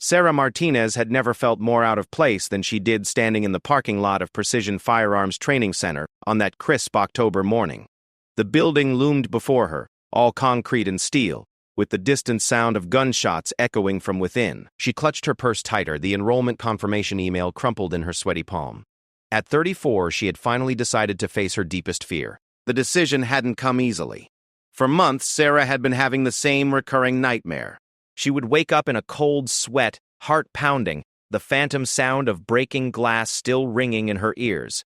Sarah Martinez had never felt more out of place than she did standing in the parking lot of Precision Firearms Training Center on that crisp October morning. The building loomed before her, all concrete and steel, with the distant sound of gunshots echoing from within. She clutched her purse tighter, the enrollment confirmation email crumpled in her sweaty palm. At 34, she had finally decided to face her deepest fear. The decision hadn't come easily. For months, Sarah had been having the same recurring nightmare. She would wake up in a cold sweat, heart pounding, the phantom sound of breaking glass still ringing in her ears.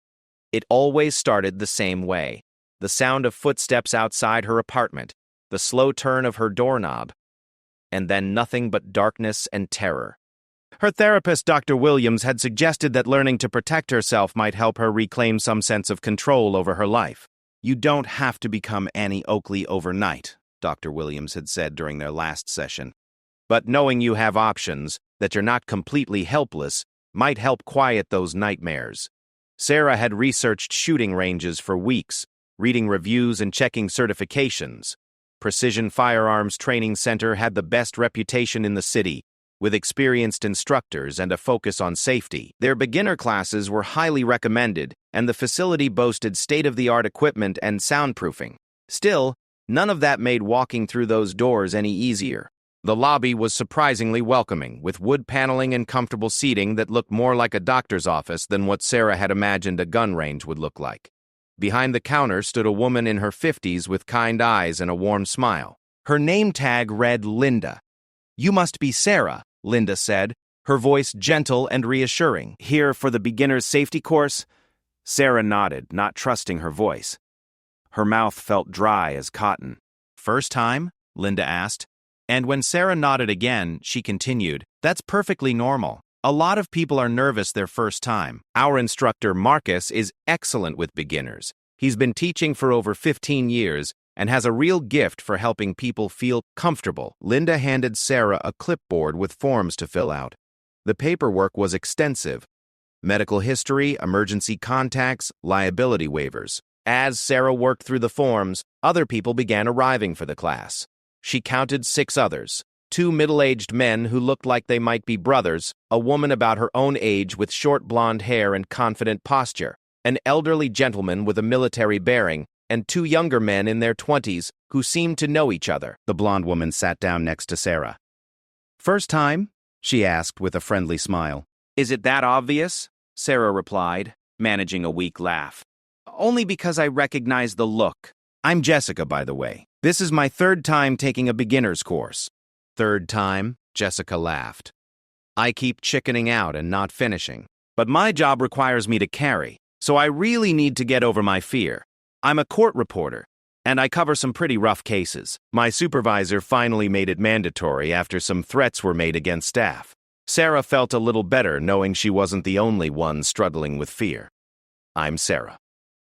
It always started the same way. The sound of footsteps outside her apartment, the slow turn of her doorknob, and then nothing but darkness and terror. Her therapist, Dr. Williams, had suggested that learning to protect herself might help her reclaim some sense of control over her life. "You don't have to become Annie Oakley overnight," Dr. Williams had said during their last session. "But knowing you have options, that you're not completely helpless, might help quiet those nightmares." Sarah had researched shooting ranges for weeks, reading reviews and checking certifications. Precision Firearms Training Center had the best reputation in the city, with experienced instructors and a focus on safety. Their beginner classes were highly recommended, and the facility boasted state-of-the-art equipment and soundproofing. Still, none of that made walking through those doors any easier. The lobby was surprisingly welcoming, with wood paneling and comfortable seating that looked more like a doctor's office than what Sarah had imagined a gun range would look like. Behind the counter stood a woman in her 50s with kind eyes and a warm smile. Her name tag read Linda. "You must be Sarah," Linda said, her voice gentle and reassuring. "Here for the beginner's safety course?" Sarah nodded, not trusting her voice. Her mouth felt dry as cotton. "First time?" Linda asked. And when Sarah nodded again, she continued, "That's perfectly normal. A lot of people are nervous their first time. Our instructor, Marcus, is excellent with beginners. He's been teaching for over 15 years and has a real gift for helping people feel comfortable." Linda handed Sarah a clipboard with forms to fill out. The paperwork was extensive. Medical history, emergency contacts, liability waivers. As Sarah worked through the forms, other people began arriving for the class. She counted 6 others. 2 middle-aged men who looked like they might be brothers, a woman about her own age with short blonde hair and confident posture, an elderly gentleman with a military bearing, and 2 younger men in their 20s who seemed to know each other. The blonde woman sat down next to Sarah. "First time?" she asked with a friendly smile. "Is it that obvious?" Sarah replied, managing a weak laugh. "Only because I recognize the look. I'm Jessica, by the way. This is my 3rd time taking a beginner's course." "3rd time?" Jessica laughed. "I keep chickening out and not finishing. But my job requires me to carry, so I really need to get over my fear. I'm a court reporter, and I cover some pretty rough cases. My supervisor finally made it mandatory after some threats were made against staff." Sarah felt a little better knowing she wasn't the only one struggling with fear. "I'm Sarah.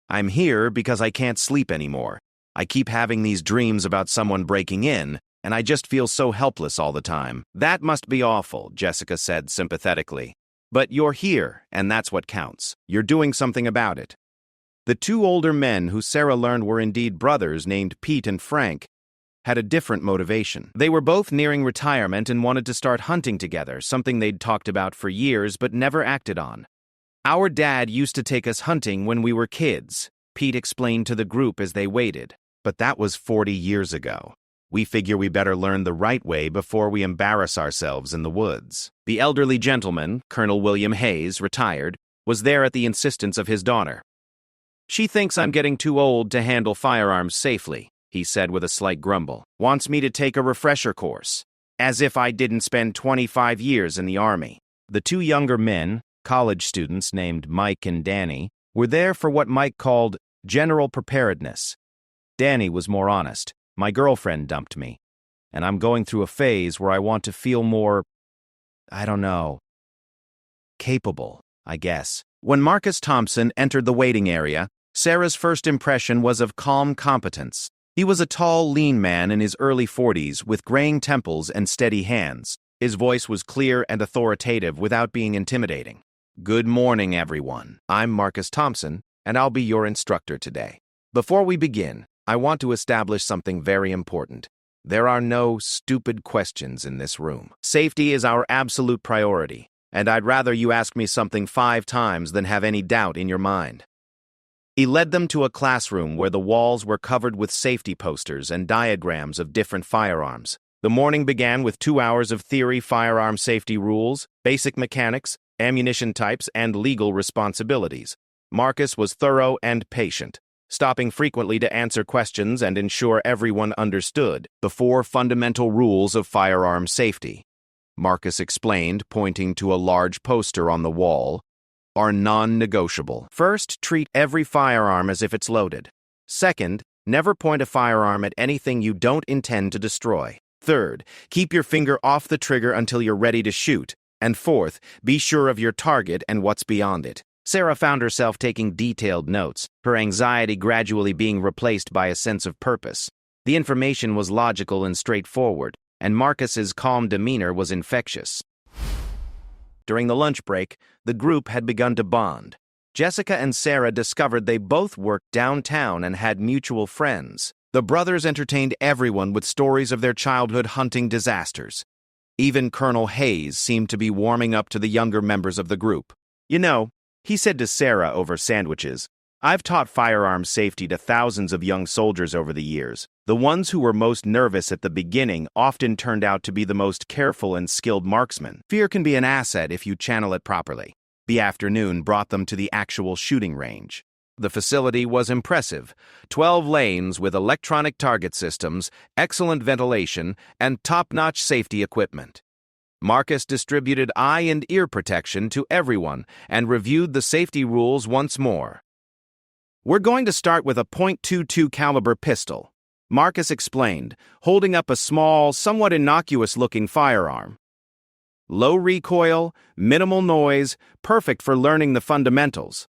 I'm here because I can't sleep anymore. I keep having these dreams about someone breaking in, and I just feel so helpless all the time." "That must be awful," Jessica said sympathetically. "But you're here, and that's what counts. You're doing something about it." The 2 older men who Sarah learned were indeed brothers named Pete and Frank had a different motivation. They were both nearing retirement and wanted to start hunting together, something they'd talked about for years but never acted on. "Our dad used to take us hunting when we were kids," Pete explained to the group as they waited. "But that was 40 years ago. We figure we better learn the right way before we embarrass ourselves in the woods." The elderly gentleman, Colonel William Hayes, retired, was there at the insistence of his daughter. "She thinks I'm getting too old to handle firearms safely," he said with a slight grumble. "Wants me to take a refresher course. As if I didn't spend 25 years in the Army." The 2 younger men, college students named Mike and Danny, were there for what Mike called general preparedness. Danny was more honest. "My girlfriend dumped me, and I'm going through a phase where I want to feel more, I don't know, capable, I guess." When Marcus Thompson entered the waiting area, Sarah's first impression was of calm competence. He was a tall, lean man in his early 40s with graying temples and steady hands. His voice was clear and authoritative without being intimidating. "Good morning, everyone. I'm Marcus Thompson, and I'll be your instructor today. Before we begin, I want to establish something very important. There are no stupid questions in this room. Safety is our absolute priority, and I'd rather you ask me something 5 times than have any doubt in your mind. He led them to a classroom where the walls were covered with safety posters and diagrams of different firearms. The morning began with 2 hours of theory, firearm safety rules, basic mechanics, ammunition types, and legal responsibilities. Marcus was thorough and patient, stopping frequently to answer questions and ensure everyone understood the 4 fundamental rules of firearm safety. Marcus explained, pointing to a large poster on the wall, are non-negotiable. First, treat every firearm as if it's loaded. Second, never point a firearm at anything you don't intend to destroy. Third, keep your finger off the trigger until you're ready to shoot. And fourth, be sure of your target and what's beyond it. Sarah found herself taking detailed notes, her anxiety gradually being replaced by a sense of purpose. The information was logical and straightforward, and Marcus's calm demeanor was infectious. During the lunch break, the group had begun to bond. Jessica and Sarah discovered they both worked downtown and had mutual friends. The brothers entertained everyone with stories of their childhood hunting disasters. Even Colonel Hayes seemed to be warming up to the younger members of the group. You know, he said to Sarah over sandwiches, I've taught firearms safety to thousands of young soldiers over the years. The ones who were most nervous at the beginning often turned out to be the most careful and skilled marksmen. Fear can be an asset if you channel it properly. The afternoon brought them to the actual shooting range. The facility was impressive. 12 lanes with electronic target systems, excellent ventilation, and top-notch safety equipment. Marcus distributed eye and ear protection to everyone and reviewed the safety rules once more. We're going to start with a .22 caliber pistol, Marcus explained, holding up a small, somewhat innocuous-looking firearm. Low recoil, minimal noise, perfect for learning the fundamentals.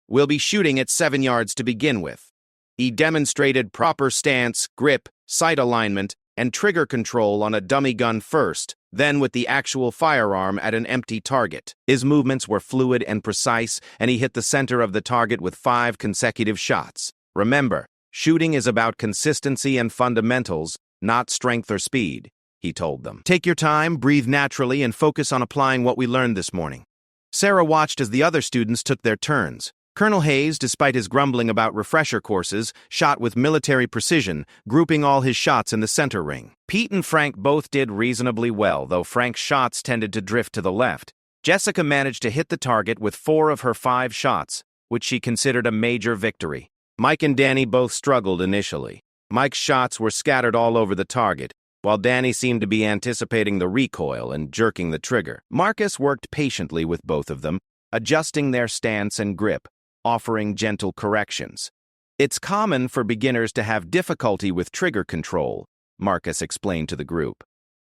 We'll be shooting at 7 yards to begin with. He demonstrated proper stance, grip, sight alignment, and trigger control on a dummy gun first, then with the actual firearm at an empty target. His movements were fluid and precise, and he hit the center of the target with 5 consecutive shots. Remember, shooting is about consistency and fundamentals, not strength or speed, he told them. Take your time, breathe naturally, and focus on applying what we learned this morning. Sarah watched as the other students took their turns. Colonel Hayes, despite his grumbling about refresher courses, shot with military precision, grouping all his shots in the center ring. Pete and Frank both did reasonably well, though Frank's shots tended to drift to the left. Jessica managed to hit the target with 4 of her 5 shots, which she considered a major victory. Mike and Danny both struggled initially. Mike's shots were scattered all over the target, while Danny seemed to be anticipating the recoil and jerking the trigger. Marcus worked patiently with both of them, adjusting their stance and grip, offering gentle corrections. It's common for beginners to have difficulty with trigger control, Marcus explained to the group.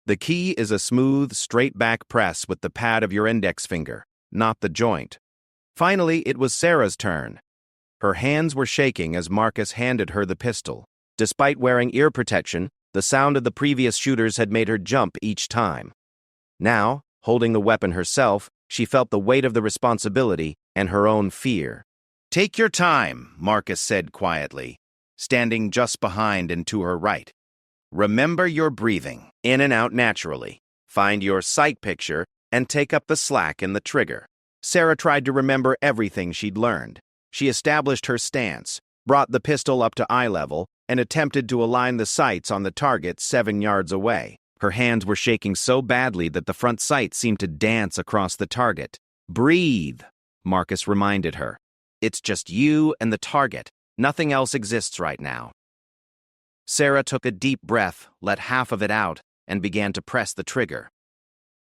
The key is a smooth, straight-back press with the pad of your index finger, not the joint. Finally, it was Sarah's turn. Her hands were shaking as Marcus handed her the pistol. Despite wearing ear protection, the sound of the previous shooters had made her jump each time. Now, holding the weapon herself, she felt the weight of the responsibility and her own fear. Take your time, Marcus said quietly, standing just behind and to her right. Remember your breathing, in and out naturally. Find your sight picture and take up the slack in the trigger. Sarah tried to remember everything she'd learned. She established her stance, brought the pistol up to eye level, and attempted to align the sights on the target 7 yards away. Her hands were shaking so badly that the front sight seemed to dance across the target. Breathe, Marcus reminded her. It's just you and the target. Nothing else exists right now. Sarah took a deep breath, let half of it out, and began to press the trigger.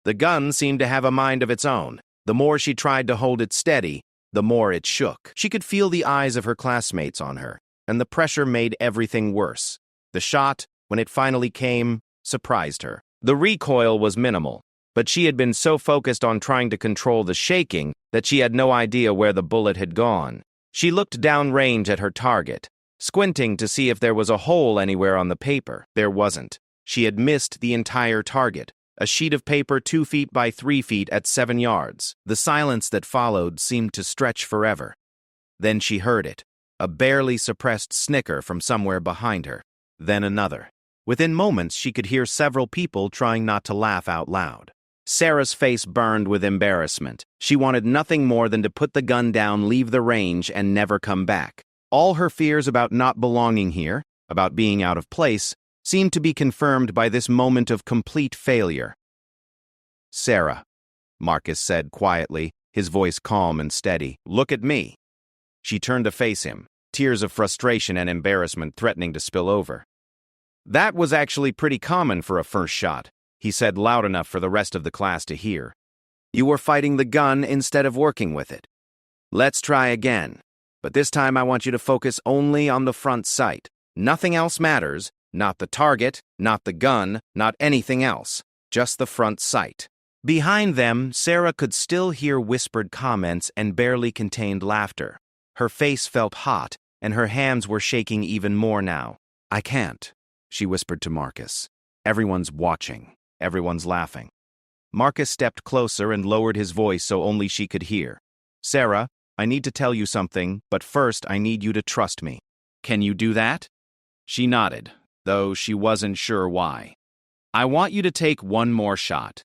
The gun seemed to have a mind of its own. The more she tried to hold it steady, the more it shook. She could feel the eyes of her classmates on her, and the pressure made everything worse. The shot, when it finally came, surprised her. The recoil was minimal, but she had been so focused on trying to control the shaking that she had no idea where the bullet had gone. She looked downrange at her target, squinting to see if there was a hole anywhere on the paper. There wasn't. She had missed the entire target, a sheet of paper 2 feet by 3 feet at 7 yards. The silence that followed seemed to stretch forever. Then she heard it, a barely suppressed snicker from somewhere behind her. Then another. Within moments, she could hear several people trying not to laugh out loud. Sarah's face burned with embarrassment. She wanted nothing more than to put the gun down, leave the range, and never come back. All her fears about not belonging here, about being out of place, seemed to be confirmed by this moment of complete failure. "Sarah," Marcus said quietly, his voice calm and steady, "look at me." She turned to face him, tears of frustration and embarrassment threatening to spill over. "That was actually pretty common for a first shot," he said loud enough for the rest of the class to hear. "You were fighting the gun instead of working with it. Let's try again, but this time I want you to focus only on the front sight. Nothing else matters, not the target, not the gun, not anything else, just the front sight." Behind them, Sarah could still hear whispered comments and barely contained laughter. Her face felt hot, and her hands were shaking even more now. "I can't," she whispered to Marcus. "Everyone's watching. Everyone's laughing." Marcus stepped closer and lowered his voice so only she could hear. "Sarah, I need to tell you something, but first I need you to trust me. Can you do that?" She nodded, though she wasn't sure why. "I want you to take one more shot.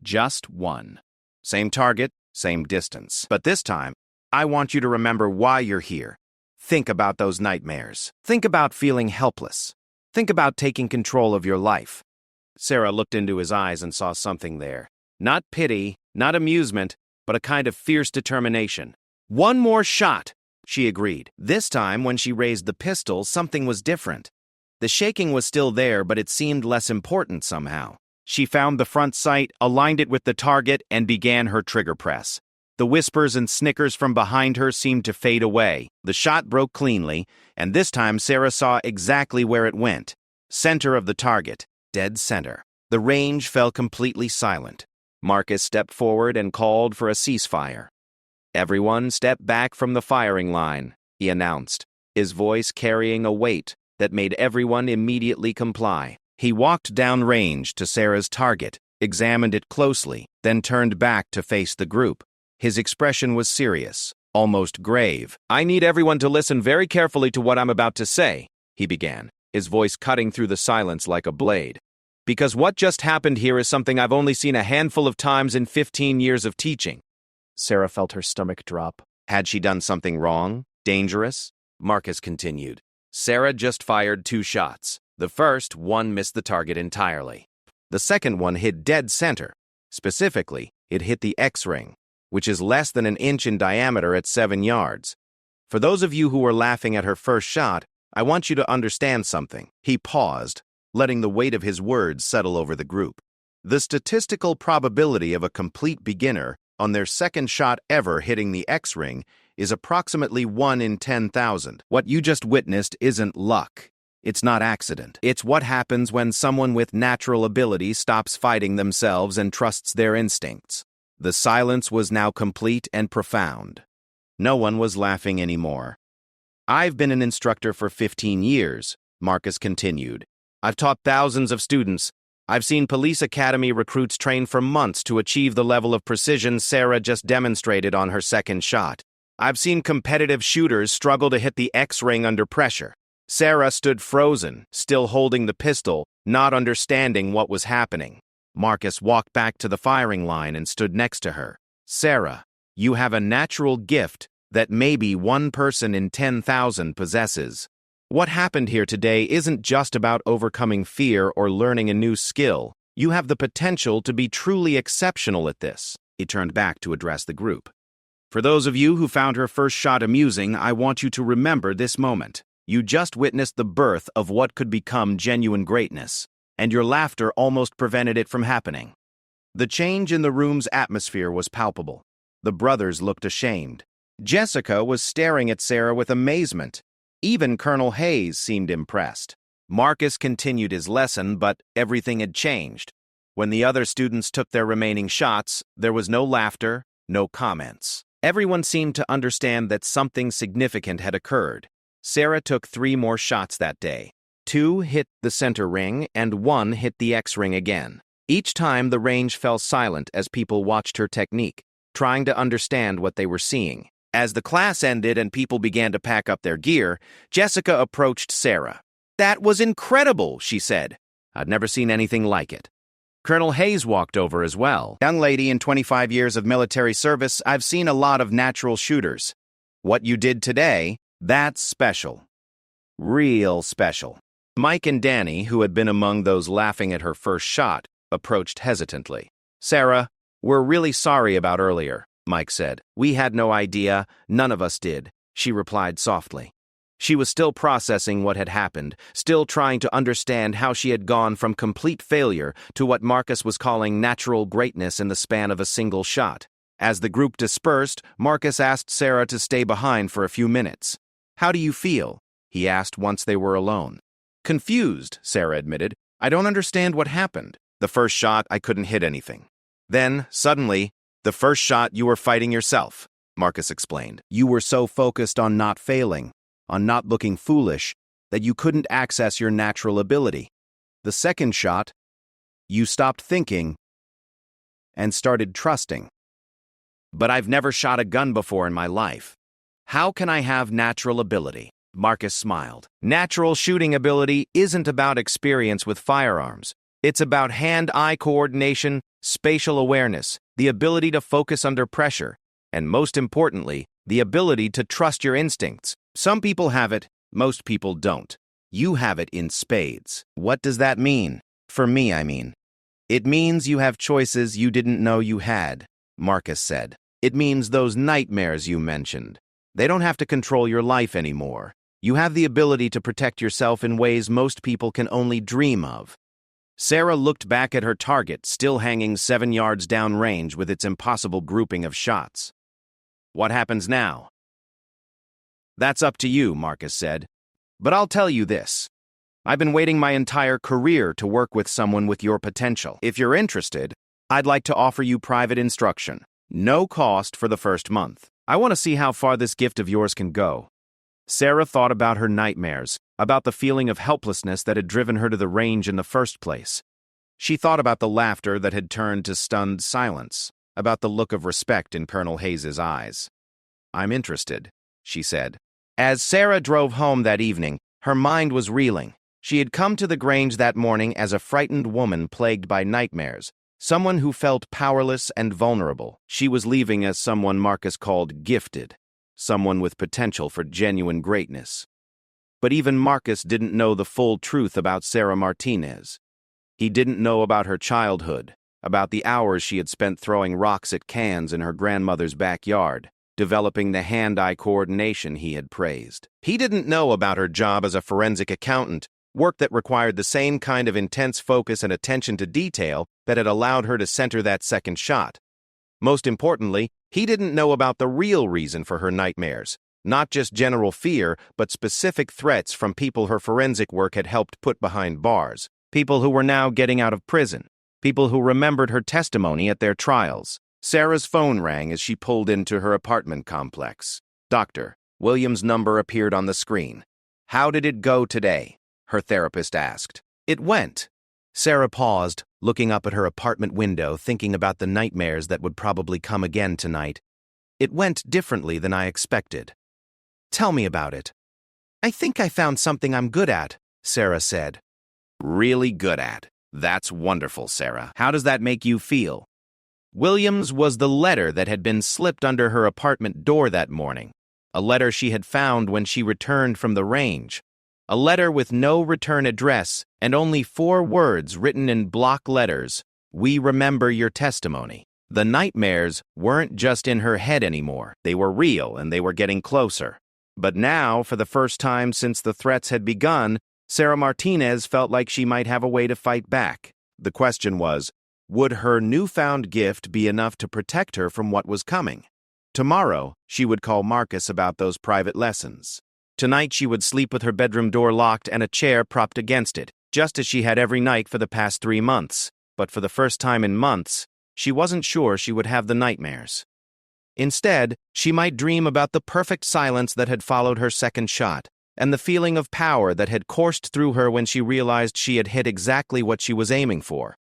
Just one. Same target, same distance. But this time, I want you to remember why you're here. Think about those nightmares. Think about feeling helpless. Think about taking control of your life." Sarah looked into his eyes and saw something there. Not pity, not amusement, but a kind of fierce determination. "One more shot," she agreed. This time, when she raised the pistol, something was different. The shaking was still there, but it seemed less important somehow. She found the front sight, aligned it with the target, and began her trigger press. The whispers and snickers from behind her seemed to fade away. The shot broke cleanly, and this time Sarah saw exactly where it went. Center of the target, dead center. The range fell completely silent. Marcus stepped forward and called for a ceasefire. "Everyone step back from the firing line," he announced, his voice carrying a weight that made everyone immediately comply. He walked downrange to Sarah's target, examined it closely, then turned back to face the group. His expression was serious, almost grave. "I need everyone to listen very carefully to what I'm about to say," he began, his voice cutting through the silence like a blade. "Because what just happened here is something I've only seen a handful of times in 15 years of teaching." Sarah felt her stomach drop. Had she done something wrong? Dangerous? Marcus continued. "Sarah just fired 2 shots. The first one missed the target entirely. The second one hit dead center. Specifically, it hit the X-ring, which is less than an inch in diameter at 7 yards. For those of you who were laughing at her first shot, I want you to understand something." He paused, letting the weight of his words settle over the group. "The statistical probability of a complete beginner on their second shot ever hitting the X-ring is approximately 1 in 10,000. What you just witnessed isn't luck. It's not accident. It's what happens when someone with natural ability stops fighting themselves and trusts their instincts." The silence was now complete and profound. No one was laughing anymore. "I've been an instructor for 15 years, Marcus continued. "I've taught thousands of students. I've seen police academy recruits train for months to achieve the level of precision Sarah just demonstrated on her second shot. I've seen competitive shooters struggle to hit the X-ring under pressure. Sarah stood frozen, still holding the pistol, not understanding what was happening. Marcus walked back to the firing line and stood next to her. "Sarah, you have a natural gift that maybe 1 person in 10,000 possesses. What happened here today isn't just about overcoming fear or learning a new skill. You have the potential to be truly exceptional at this." He turned back to address the group. "For those of you who found her first shot amusing, I want you to remember this moment. You just witnessed the birth of what could become genuine greatness, and your laughter almost prevented it from happening." The change in the room's atmosphere was palpable. The brothers looked ashamed. Jessica was staring at Sarah with amazement. Even Colonel Hayes seemed impressed. Marcus continued his lesson, but everything had changed. When the other students took their remaining shots, there was no laughter, no comments. Everyone seemed to understand that something significant had occurred. Sarah took 3 more shots that day. 2 hit the center ring, and 1 hit the X-ring again. Each time, the range fell silent as people watched her technique, trying to understand what they were seeing. As the class ended and people began to pack up their gear, Jessica approached Sarah. "That was incredible," she said. "I've never seen anything like it." Colonel Hayes walked over as well. "Young lady, in 25 years of military service, I've seen a lot of natural shooters. What you did today, that's special. Real special." Mike and Danny, who had been among those laughing at her first shot, approached hesitantly. "Sarah, we're really sorry about earlier," Mike said. "We had no idea. None of us did," she replied softly. She was still processing what had happened, still trying to understand how she had gone from complete failure to what Marcus was calling natural greatness in the span of a single shot. As the group dispersed, Marcus asked Sarah to stay behind for a few minutes. "How do you feel?" he asked once they were alone. "Confused," Sarah admitted. "I don't understand what happened. The first shot, I couldn't hit anything. Then, suddenly, the first shot you were fighting yourself," Marcus explained. "You were so focused on not failing, on not looking foolish, that you couldn't access your natural ability. The second shot, you stopped thinking and started trusting." "But I've never shot a gun before in my life. How can I have natural ability?" Marcus smiled. "Natural shooting ability isn't about experience with firearms. It's about hand-eye coordination, spatial awareness, the ability to focus under pressure, and most importantly, the ability to trust your instincts. Some people have it, most people don't. You have it in spades." "What does that mean? For me, I mean." "It means you have choices you didn't know you had," Marcus said. "It means those nightmares you mentioned. They don't have to control your life anymore. You have the ability to protect yourself in ways most people can only dream of." Sarah looked back at her target, still hanging 7 yards downrange with its impossible grouping of shots. "What happens now?" "That's up to you," Marcus said. "But I'll tell you this. I've been waiting my entire career to work with someone with your potential. If you're interested, I'd like to offer you private instruction. No cost for the first month. I want to see how far this gift of yours can go." Sarah thought about her nightmares, about the feeling of helplessness that had driven her to the range in the first place. She thought about the laughter that had turned to stunned silence, about the look of respect in Colonel Hayes's eyes. "I'm interested," she said. As Sarah drove home that evening, her mind was reeling. She had come to the Grange that morning as a frightened woman plagued by nightmares, someone who felt powerless and vulnerable. She was leaving as someone Marcus called gifted, someone with potential for genuine greatness. But even Marcus didn't know the full truth about Sarah Martinez. He didn't know about her childhood, about the hours she had spent throwing rocks at cans in her grandmother's backyard, developing the hand-eye coordination he had praised. He didn't know about her job as a forensic accountant, work that required the same kind of intense focus and attention to detail that had allowed her to center that second shot. Most importantly, he didn't know about the real reason for her nightmares, not just general fear, but specific threats from people her forensic work had helped put behind bars, people who were now getting out of prison, people who remembered her testimony at their trials. Sarah's phone rang as she pulled into her apartment complex. "Doctor," William's number appeared on the screen. "How did it go today?" her therapist asked. "It went." Sarah paused, looking up at her apartment window, thinking about the nightmares that would probably come again tonight. "It went differently than I expected." "Tell me about it." "I think I found something I'm good at," Sarah said. "Really good at. That's wonderful, Sarah. How does that make you feel?" Williams was the letter that had been slipped under her apartment door that morning, a letter she had found when she returned from the range. A letter with no return address and only 4 words written in block letters: "We remember your testimony." The nightmares weren't just in her head anymore. They were real and they were getting closer. But now, for the first time since the threats had begun, Sarah Martinez felt like she might have a way to fight back. The question was, would her newfound gift be enough to protect her from what was coming? Tomorrow, she would call Marcus about those private lessons. Tonight she would sleep with her bedroom door locked and a chair propped against it, just as she had every night for the past 3 months. But for the first time in months, she wasn't sure she would have the nightmares. Instead, she might dream about the perfect silence that had followed her second shot, and the feeling of power that had coursed through her when she realized she had hit exactly what she was aiming for.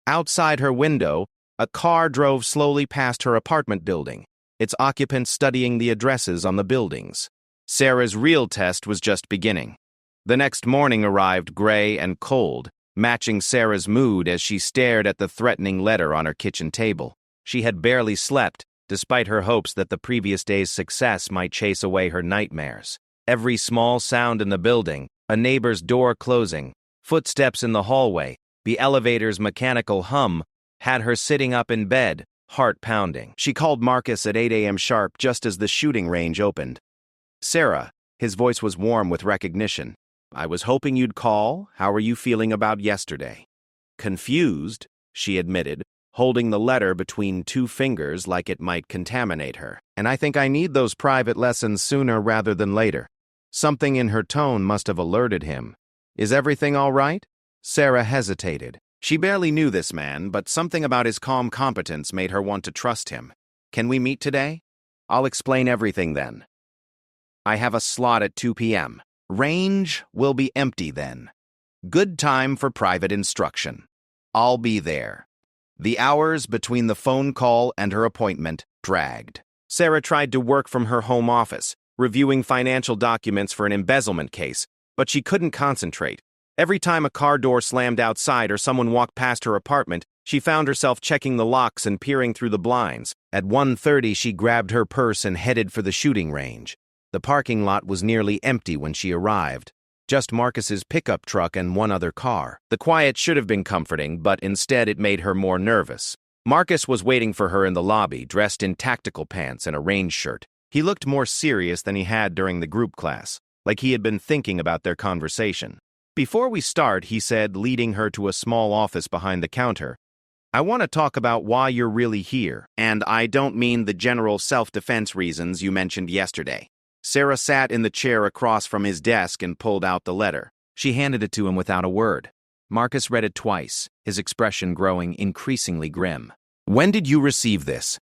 Outside her window, a car drove slowly past her apartment building, its occupants studying the addresses on the buildings. Sarah's real test was just beginning. The next morning arrived gray and cold, matching Sarah's mood as she stared at the threatening letter on her kitchen table. She had barely slept, despite her hopes that the previous day's success might chase away her nightmares. Every small sound in the building, a neighbor's door closing, footsteps in the hallway, the elevator's mechanical hum, had her sitting up in bed, heart pounding. She called Marcus at 8 a.m. sharp just as the shooting range opened. "Sarah," his voice was warm with recognition. "I was hoping you'd call. How are you feeling about yesterday?" "Confused," she admitted, holding the letter between two fingers like it might contaminate her. "And I think I need those private lessons sooner rather than later." Something in her tone must have alerted him. "Is everything all right?" Sarah hesitated. She barely knew this man, but something about his calm competence made her want to trust him. "Can we meet today?" "I'll explain everything then." "I have a slot at 2 p.m. Range will be empty then. Good time for private instruction. I'll be there." The hours between the phone call and her appointment dragged. Sarah tried to work from her home office, reviewing financial documents for an embezzlement case, but she couldn't concentrate. Every time a car door slammed outside or someone walked past her apartment, she found herself checking the locks and peering through the blinds. At 1:30, she grabbed her purse and headed for the shooting range. The parking lot was nearly empty when she arrived. Just Marcus's pickup truck and one other car. The quiet should have been comforting, but instead it made her more nervous. Marcus was waiting for her in the lobby, dressed in tactical pants and a range shirt. He looked more serious than he had during the group class, like he had been thinking about their conversation. "Before we start," he said, leading her to a small office behind the counter, "I want to talk about why you're really here, and I don't mean the general self-defense reasons you mentioned yesterday." Sarah sat in the chair across from his desk and pulled out the letter. She handed it to him without a word. Marcus read it twice, his expression growing increasingly grim. "When did you receive this?"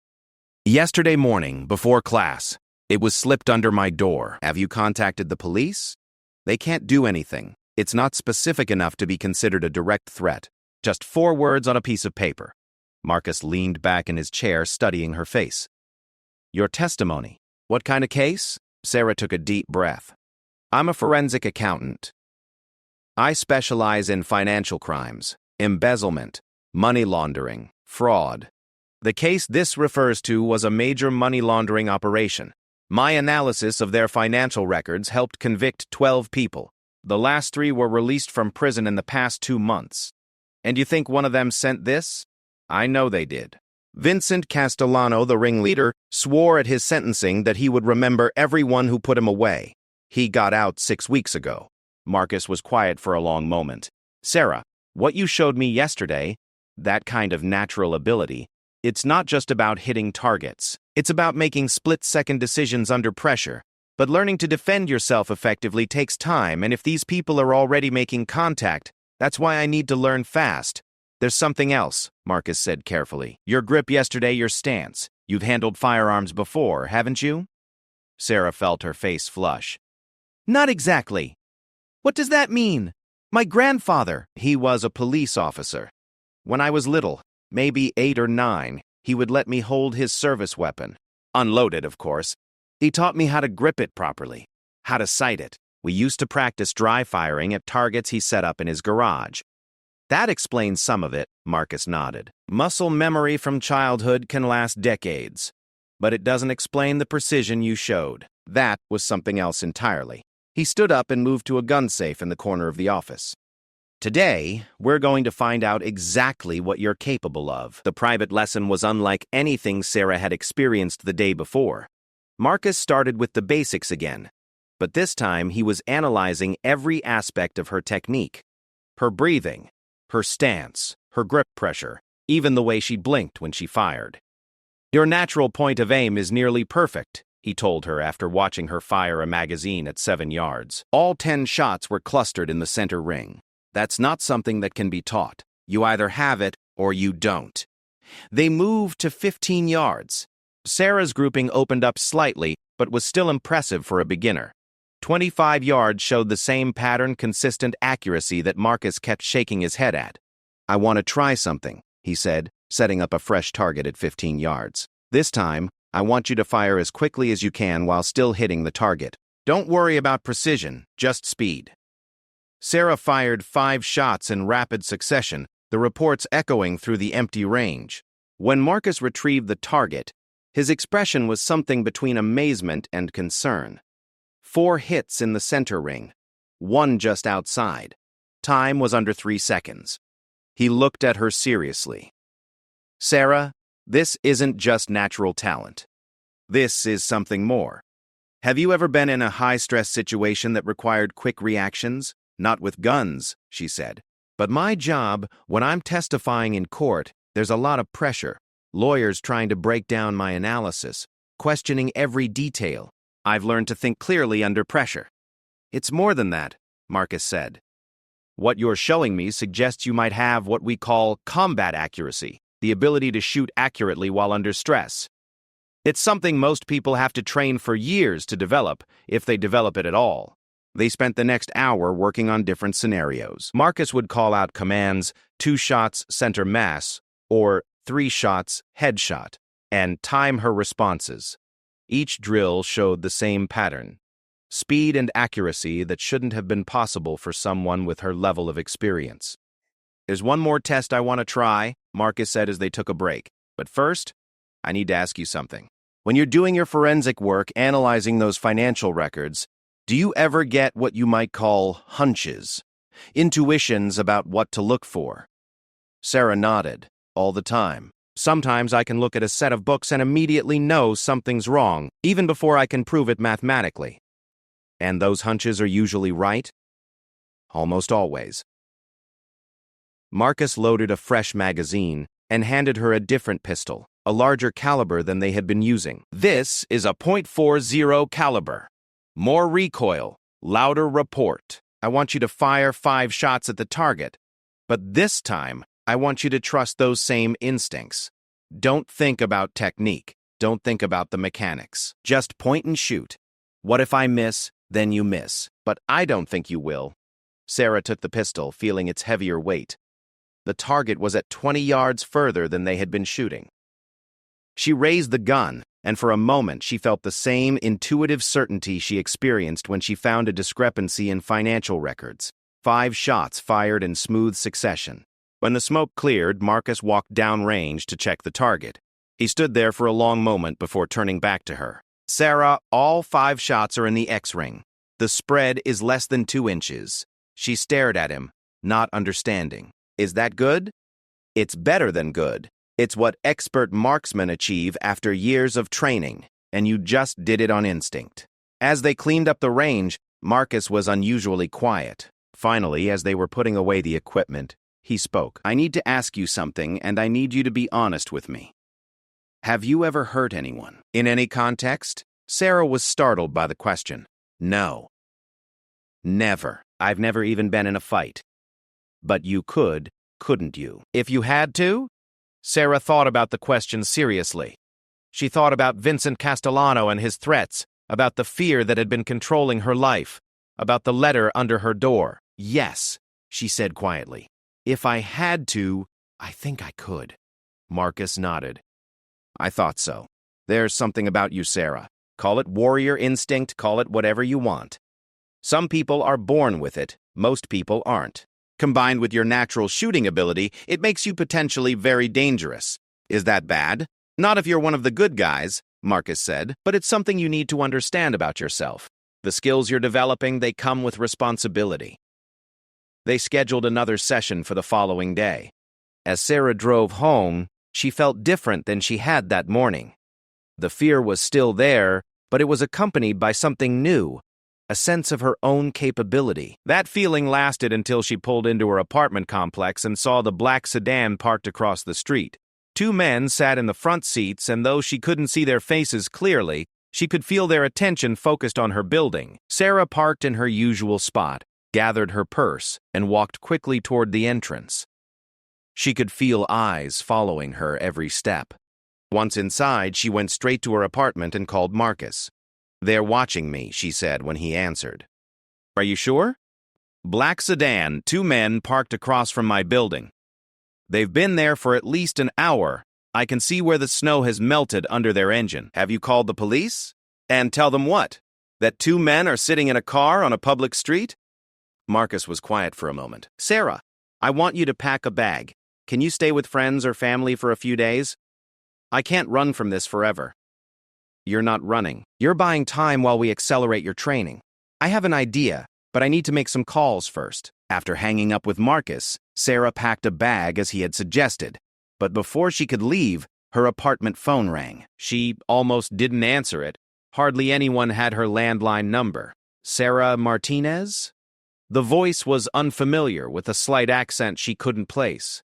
"Yesterday morning, before class. It was slipped under my door. Have you contacted the police?" "They can't do anything. It's not specific enough to be considered a direct threat. Just 4 words on a piece of paper." Marcus leaned back in his chair, studying her face. "Your testimony. What kind of case?" Sarah took a deep breath. "I'm a forensic accountant. I specialize in financial crimes, embezzlement, money laundering, fraud. The case this refers to was a major money laundering operation. My analysis of their financial records helped convict 12 people. The last 3 were released from prison in the past 2 months. And you think one of them sent this? I know they did." Vincent Castellano, the ringleader, swore at his sentencing that he would remember everyone who put him away. He got out 6 weeks ago. Marcus was quiet for a long moment. "Sarah, what you showed me yesterday, that kind of natural ability, it's not just about hitting targets. It's about making split-second decisions under pressure. But learning to defend yourself effectively takes time, and if these people are already making contact, that's why I need to learn fast." "There's something else," Marcus said carefully. "Your grip yesterday, your stance. You've handled firearms before, haven't you?" Sarah felt her face flush. "Not exactly." "What does that mean?" "My grandfather, he was a police officer. When I was little, maybe 8 or 9, he would let me hold his service weapon. Unloaded, of course. He taught me how to grip it properly, how to sight it. We used to practice dry firing at targets he set up in his garage." "That explains some of it," Marcus nodded. "Muscle memory from childhood can last decades. But it doesn't explain the precision you showed. That was something else entirely." He stood up and moved to a gun safe in the corner of the office. "Today, we're going to find out exactly what you're capable of." The private lesson was unlike anything Sarah had experienced the day before. Marcus started with the basics again, but this time he was analyzing every aspect of her technique. Her breathing, her stance, her grip pressure, even the way she blinked when she fired. "Your natural point of aim is nearly perfect," he told her after watching her fire a magazine at 7 yards. All 10 shots were clustered in the center ring. That's not something that can be taught. You either have it or you don't. They moved to 15 yards. Sarah's grouping opened up slightly, but was still impressive for a beginner. 25 yards showed the same pattern, consistent accuracy that Marcus kept shaking his head at. "I want to try something," he said, setting up a fresh target at 15 yards. "This time, I want you to fire as quickly as you can while still hitting the target. Don't worry about precision, just speed." Sarah fired 5 shots in rapid succession, the reports echoing through the empty range. When Marcus retrieved the target, his expression was something between amazement and concern. 4 hits in the center ring, 1 just outside. Time was under 3 seconds. He looked at her seriously. "Sarah, this isn't just natural talent. This is something more. Have you ever been in a high-stress situation that required quick reactions? Not with guns," she said. "But my job, when I'm testifying in court, there's a lot of pressure. Lawyers trying to break down my analysis, questioning every detail. I've learned to think clearly under pressure." "It's more than that," Marcus said. "What you're showing me suggests you might have what we call combat accuracy, the ability to shoot accurately while under stress. It's something most people have to train for years to develop, if they develop it at all." They spent the next hour working on different scenarios. Marcus would call out commands, 2 shots, center mass, or 3 shots, headshot, and time her responses. Each drill showed the same pattern. Speed and accuracy that shouldn't have been possible for someone with her level of experience. "There's one more test I want to try," Marcus said as they took a break. "But first, I need to ask you something. When you're doing your forensic work, analyzing those financial records, do you ever get what you might call hunches? Intuitions about what to look for?" Sarah nodded. "All the time. Sometimes I can look at a set of books and immediately know something's wrong, even before I can prove it mathematically." "And those hunches are usually right?" "Almost always." Marcus loaded a fresh magazine and handed her a different pistol, a larger caliber than they had been using. "This is a .40 caliber. More recoil, louder report. I want you to fire 5 shots at the target, but this time I want you to trust those same instincts. Don't think about technique. Don't think about the mechanics. Just point and shoot. What if I miss? Then you miss. But I don't think you will." Sarah took the pistol, feeling its heavier weight. The target was at 20 yards further than they had been shooting. She raised the gun, and for a moment she felt the same intuitive certainty she experienced when she found a discrepancy in financial records. 5 shots fired in smooth succession. When the smoke cleared, Marcus walked downrange to check the target. He stood there for a long moment before turning back to her. "Sarah, all 5 shots are in the X-ring. The spread is less than 2 inches. She stared at him, not understanding. "Is that good?" "It's better than good. It's what expert marksmen achieve after years of training, and you just did it on instinct." As they cleaned up the range, Marcus was unusually quiet. Finally, as they were putting away the equipment, he spoke. "I need to ask you something, and I need you to be honest with me. Have you ever hurt anyone? In any context?" Sarah was startled by the question. "No. Never. I've never even been in a fight." "But you could, couldn't you? If you had to?" Sarah thought about the question seriously. She thought about Vincent Castellano and his threats, about the fear that had been controlling her life, about the letter under her door. "Yes," she said quietly. "If I had to, I think I could." Marcus nodded. "I thought so. There's something about you, Sarah. Call it warrior instinct, call it whatever you want. Some people are born with it, most people aren't. Combined with your natural shooting ability, it makes you potentially very dangerous. Is that bad? Not if you're one of the good guys," Marcus said, "but it's something you need to understand about yourself. The skills you're developing, they come with responsibility." They scheduled another session for the following day. As Sarah drove home, she felt different than she had that morning. The fear was still there, but it was accompanied by something new, a sense of her own capability. That feeling lasted until she pulled into her apartment complex and saw the black sedan parked across the street. 2 men sat in the front seats, and though she couldn't see their faces clearly, she could feel their attention focused on her building. Sarah parked in her usual spot, gathered her purse, and walked quickly toward the entrance. She could feel eyes following her every step. Once inside, she went straight to her apartment and called Marcus. "They're watching me," she said when he answered. "Are you sure?" "Black sedan, 2 men parked across from my building. They've been there for at least an hour. I can see where the snow has melted under their engine." "Have you called the police?" "And tell them what? That 2 men are sitting in a car on a public street?" Marcus was quiet for a moment. Sarah, I want you to pack a bag. Can you stay with friends or family for a few days? I can't run from this forever. You're not running. You're buying time while we accelerate your training. I have an idea, but I need to make some calls first. After hanging up with Marcus, Sarah packed a bag as he had suggested. But before she could leave, her apartment phone rang. She almost didn't answer it. Hardly anyone had her landline number. Sarah Martinez? The voice was unfamiliar, with a slight accent she couldn't place.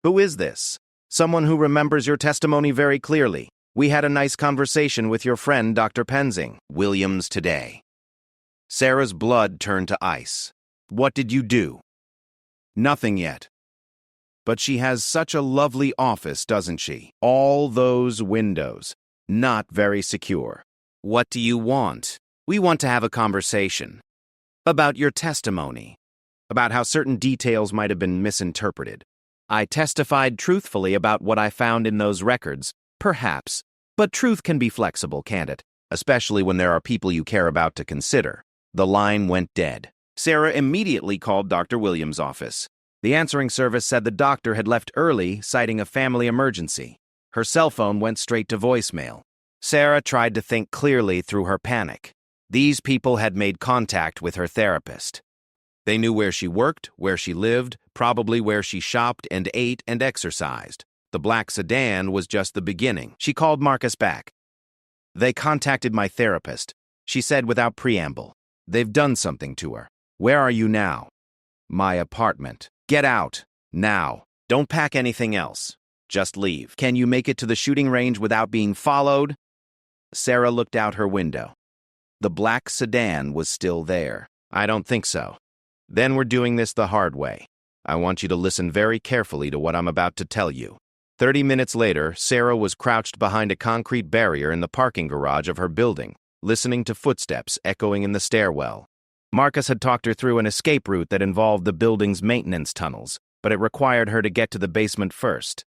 Who is this? Someone who remembers your testimony very clearly. We had a nice conversation with your friend, Dr. Penzing, Williams, today. Sarah's blood turned to ice. What did you do? Nothing yet. But she has such a lovely office, doesn't she? All those windows. Not very secure. What do you want? We want to have a conversation. About your testimony. About how certain details might have been misinterpreted. I testified truthfully about what I found in those records, perhaps. But truth can be flexible, can't it? Especially when there are people you care about to consider. The line went dead. Sarah immediately called Dr. Williams' office. The answering service said the doctor had left early, citing a family emergency. Her cell phone went straight to voicemail. Sarah tried to think clearly through her panic. These people had made contact with her therapist. They knew where she worked, where she lived, probably where she shopped and ate and exercised. The black sedan was just the beginning. She called Marcus back. They contacted my therapist. She said without preamble. They've done something to her. Where are you now? My apartment. Get out. Now. Don't pack anything else. Just leave. Can you make it to the shooting range without being followed? Sarah looked out her window. The black sedan was still there. I don't think so. Then we're doing this the hard way. I want you to listen very carefully to what I'm about to tell you. 30 minutes later, Sarah was crouched behind a concrete barrier in the parking garage of her building, listening to footsteps echoing in the stairwell. Marcus had talked her through an escape route that involved the building's maintenance tunnels, but it required her to get to the basement first.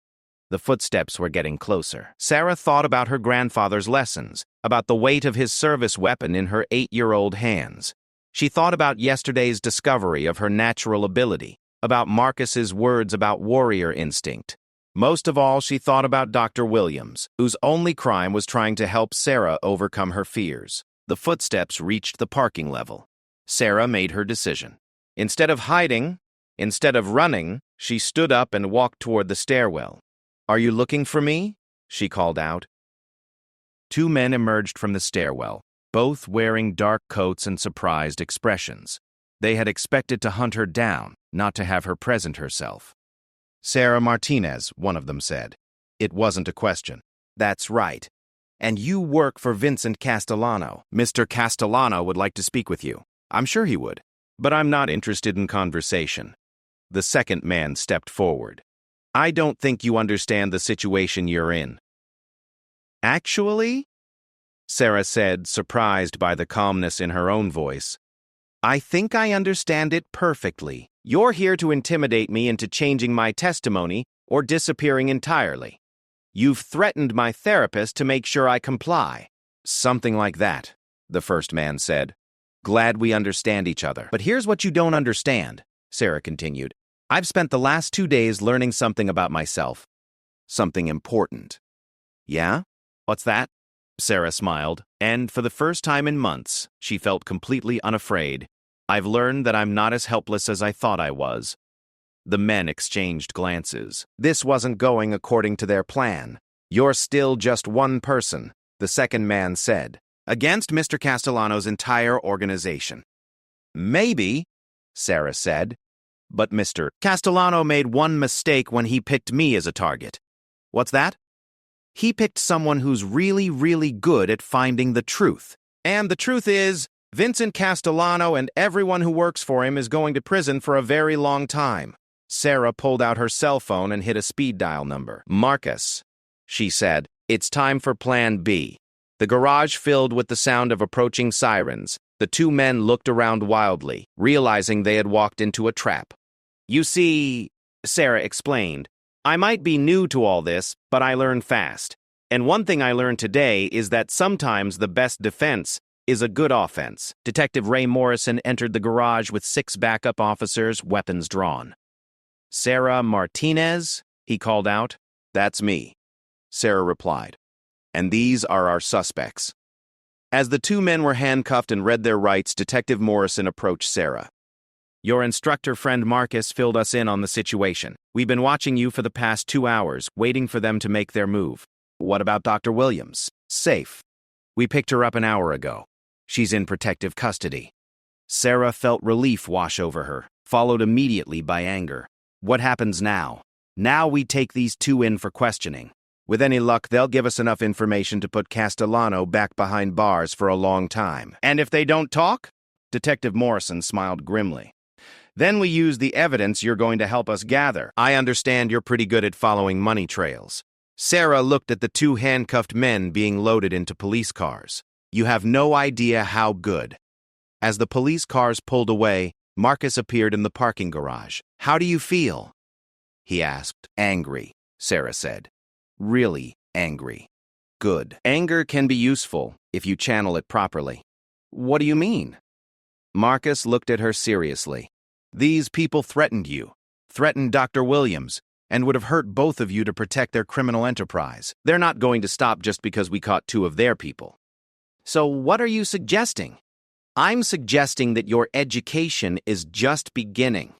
The footsteps were getting closer. Sarah thought about her grandfather's lessons, about the weight of his service weapon in her 8-year-old hands. She thought about yesterday's discovery of her natural ability, about Marcus's words about warrior instinct. Most of all, she thought about Dr. Williams, whose only crime was trying to help Sarah overcome her fears. The footsteps reached the parking level. Sarah made her decision. Instead of hiding, instead of running, she stood up and walked toward the stairwell. Are you looking for me? She called out. 2 men emerged from the stairwell, both wearing dark coats and surprised expressions. They had expected to hunt her down, not to have her present herself. Sarah Martinez, one of them said. It wasn't a question. That's right. And you work for Vincent Castellano. Mr. Castellano would like to speak with you. I'm sure he would. But I'm not interested in conversation. The second man stepped forward. I don't think you understand the situation you're in. Actually? Sarah said, surprised by the calmness in her own voice. I think I understand it perfectly. You're here to intimidate me into changing my testimony or disappearing entirely. You've threatened my therapist to make sure I comply. Something like that, the first man said. Glad we understand each other. But here's what you don't understand, Sarah continued. I've spent the last 2 days learning something about myself. Something important. Yeah? What's that? Sarah smiled, and for the first time in months, she felt completely unafraid. I've learned that I'm not as helpless as I thought I was. The men exchanged glances. This wasn't going according to their plan. You're still just one person, the second man said, against Mr. Castellano's entire organization. Maybe, Sarah said, but Mr. Castellano made one mistake when he picked me as a target. What's that? He picked someone who's really, really good at finding the truth. And the truth is, Vincent Castellano and everyone who works for him is going to prison for a very long time. Sarah pulled out her cell phone and hit a speed dial number. Marcus, she said, it's time for Plan B. The garage filled with the sound of approaching sirens. The 2 men looked around wildly, realizing they had walked into a trap. You see, Sarah explained, I might be new to all this, but I learn fast. And one thing I learned today is that sometimes the best defense is a good offense. Detective Ray Morrison entered the garage with 6 backup officers, weapons drawn. "Sarah Martinez?" he called out. "That's me," Sarah replied. "And these are our suspects." As the 2 men were handcuffed and read their rights, Detective Morrison approached Sarah. "Your instructor friend Marcus filled us in on the situation. We've been watching you for the past 2 hours, waiting for them to make their move. What about Dr. Williams?" "Safe. We picked her up an hour ago. She's in protective custody." Sarah felt relief wash over her, followed immediately by anger. "What happens now?" "Now we take these 2 in for questioning. With any luck, they'll give us enough information to put Castellano back behind bars for a long time." "And if they don't talk?" Detective Morrison smiled grimly. "Then we use the evidence you're going to help us gather. I understand you're pretty good at following money trails." Sarah looked at the 2 handcuffed men being loaded into police cars. "You have no idea how good." As the police cars pulled away, Marcus appeared in the parking garage. "How do you feel?" he asked. "Angry," Sarah said. "Really angry." "Good. Anger can be useful if you channel it properly." "What do you mean?" Marcus looked at her seriously. "These people threatened you, threatened Dr. Williams, and would have hurt both of you to protect their criminal enterprise. They're not going to stop just because we caught 2 of their people." "So what are you suggesting?" "I'm suggesting that your education is just beginning.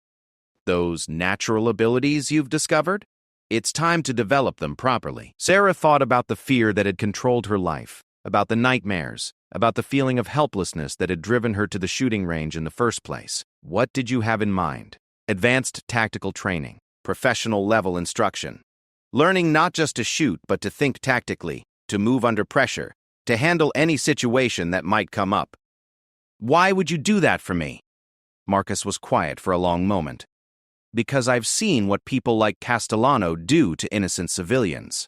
Those natural abilities you've discovered? It's time to develop them properly." Sarah thought about the fear that had controlled her life, about the nightmares, about the feeling of helplessness that had driven her to the shooting range in the first place. "What did you have in mind?" "Advanced tactical training, professional level instruction. Learning not just to shoot, but to think tactically, to move under pressure, to handle any situation that might come up." "Why would you do that for me?" Marcus was quiet for a long moment. "Because I've seen what people like Castellano do to innocent civilians.